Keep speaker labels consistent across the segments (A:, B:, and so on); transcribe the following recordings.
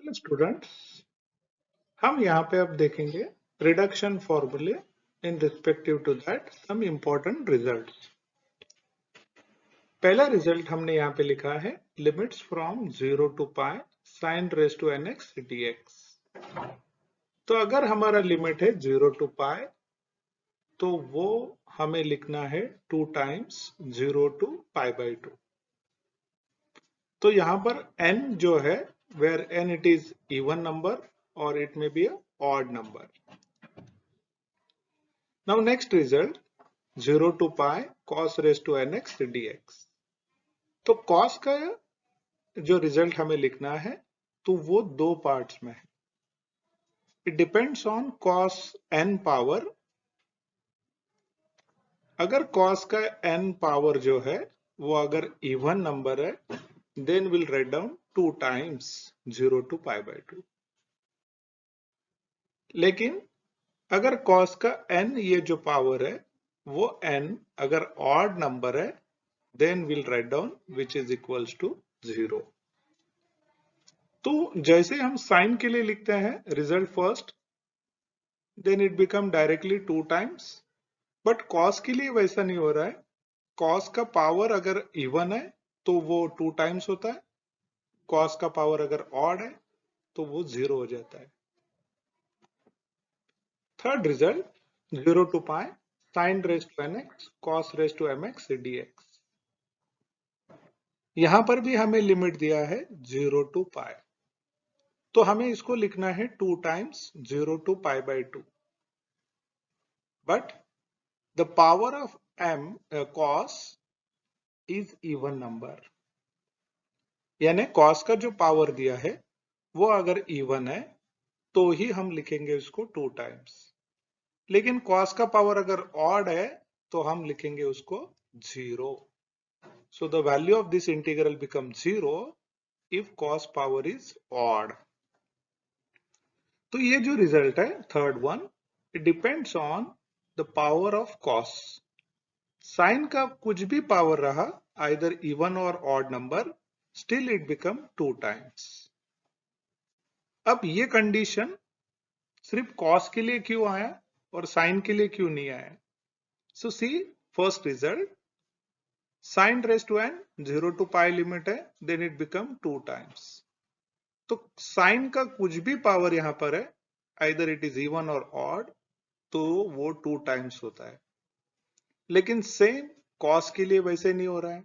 A: Hello students, हम यहाँ पे अब देखेंगे रिडक्शन फॉर्मूले in respective to that some important results. पहला रिजल्ट हमने यहाँ पे लिखा है limits from 0 to pi sine raise to n x d x. तो अगर हमारा लिमिट है 0 टू पाई तो वो हमें लिखना है 2 टाइम्स 0 टू पाई बाई 2। तो यहाँ पर n जो है where n it is even number or it may be a odd number. Now next result 0 to pi cos raised to nx dx। तो cos का जो रिजल्ट हमें लिखना है तो वो दो पार्ट्स में है। It depends on cos n power. अगर cos का n पावर जो है वो अगर इवन नंबर है then will write down 2 times 0 to pi by 2। लेकिन अगर cos का n ये जो पावर है वो n अगर ऑड नंबर है then will write down which is equals to 0। तो जैसे हम साइन के लिए लिखते हैं result first then it become directly 2 times, but cos के लिए वैसा नहीं हो रहा है। cos का पावर अगर इवन है तो वो 2 टाइम्स होता है, cos का पावर अगर ऑड है तो वो 0 हो जाता है। Third result 0 to pi sine raise to nx cos raise to mx dx। यहां पर भी हमें लिमिट दिया है 0 टू पाई, तो हमें इसको लिखना है 2 times 0 to pi by 2। But the power of m cos is even number, यानी cos का जो पावर दिया है वो अगर इवन है तो ही हम लिखेंगे उसको 2 टाइम्स। लेकिन cos का पावर अगर ऑड है तो हम लिखेंगे उसको 0। So the value of this integral become 0 if cos power is odd. तो ये जो रिजल्ट है third one, it depends on the power of cos। Sine का कुछ भी पावर रहा आइदर इवन और odd number still it become 2 times. अब ये कंडीशन सिर्फ cos के लिए क्यों आया और साइन के लिए क्यों नहीं आया? So see first result sine raise to n 0 to pi limit है देन इट बिकम 2 टाइम्स। तो साइन का कुछ भी पावर यहां पर है आइदर इट इज इवन और ऑड तो वो 2 टाइम्स होता है। लेकिन सेम cos के लिए वैसे नहीं हो रहा है।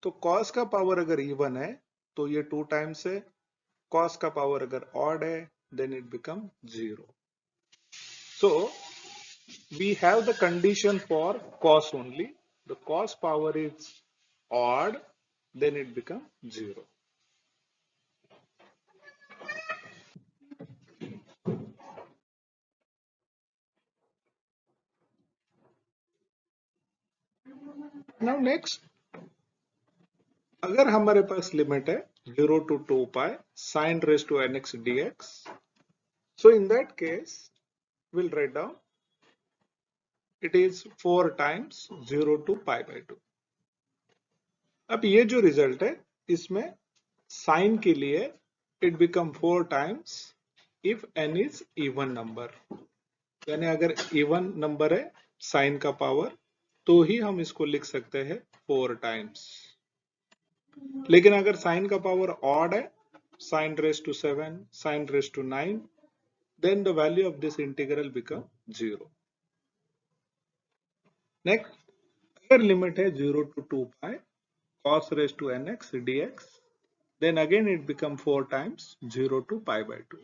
A: तो cos का पावर अगर इवन है तो ये 2 टाइम्स है, cos का पावर अगर ऑड है then it become 0। So we have the condition for cos only, the cos power is odd then it become 0। Now next, अगर हमारे पास लिमिट है 0 to 2 pi sine raise to nx dx, so in that case we'll write down it is 4 times 0 to pi by 2। अब ये जो result है इसमें sign के लिए it become 4 times if n is even number, यानी अगर इवन नंबर है साइन का पावर तो ही हम इसको लिख सकते हैं 4 टाइम्स। लेकिन अगर साइन का पावर ऑड है sine raise to 7 sine raise to 9 then the value of this integral become 0। Next, अगर लिमिट है 0 to 2 pi cos raised to nx dx, then again it become 4 times 0 to pi by 2।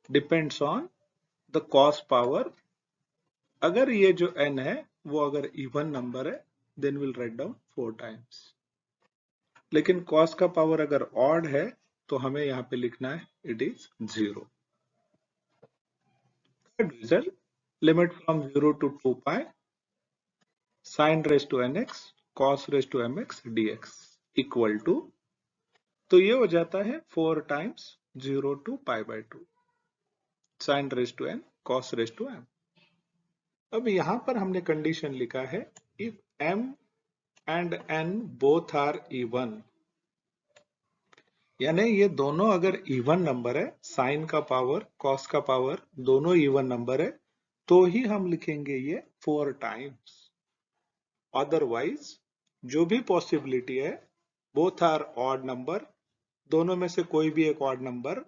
A: Depends on the cos power। अगर ये जो n है वो अगर even number है then we'll write down 4 times। लेकिन cos का पावर अगर ऑड है तो हमें यहाँ पे लिखना है it is 0। Third result, limit from 0 to 2 pi sin raised to nx cos raised to mx dx equal to, तो ये हो जाता है 4 times 0 to pi by 2 sine raise to n cos raise to m। अब यहां पर हमने condition लिखा है if m and n both are even, यानी ये दोनों अगर इवन नंबर है, साइन का पावर कॉस का पावर दोनों इवन नंबर है, तो ही हम लिखेंगे ये 4 टाइम्स। अदरवाइज जो भी पॉसिबिलिटी है, बोथ आर ऑड नंबर, दोनों में से कोई भी एक odd number,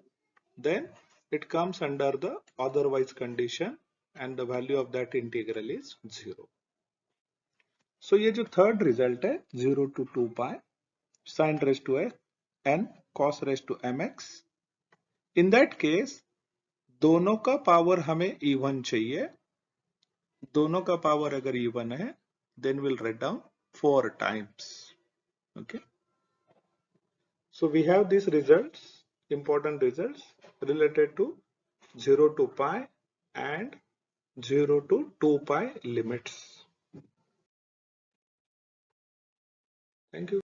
A: then it comes under the otherwise condition and the value of that integral is 0. So ये जो थर्ड रिजल्ट है 0 to 2 pi sin raised to n cos raised to mx, in that case दोनों का power हमें even चाहिए, दोनों का power अगर इवन है then we'll write down 4 times. Okay, so we have these results, important results related to 0 to pi and 0 to 2 pi limits. Thank you.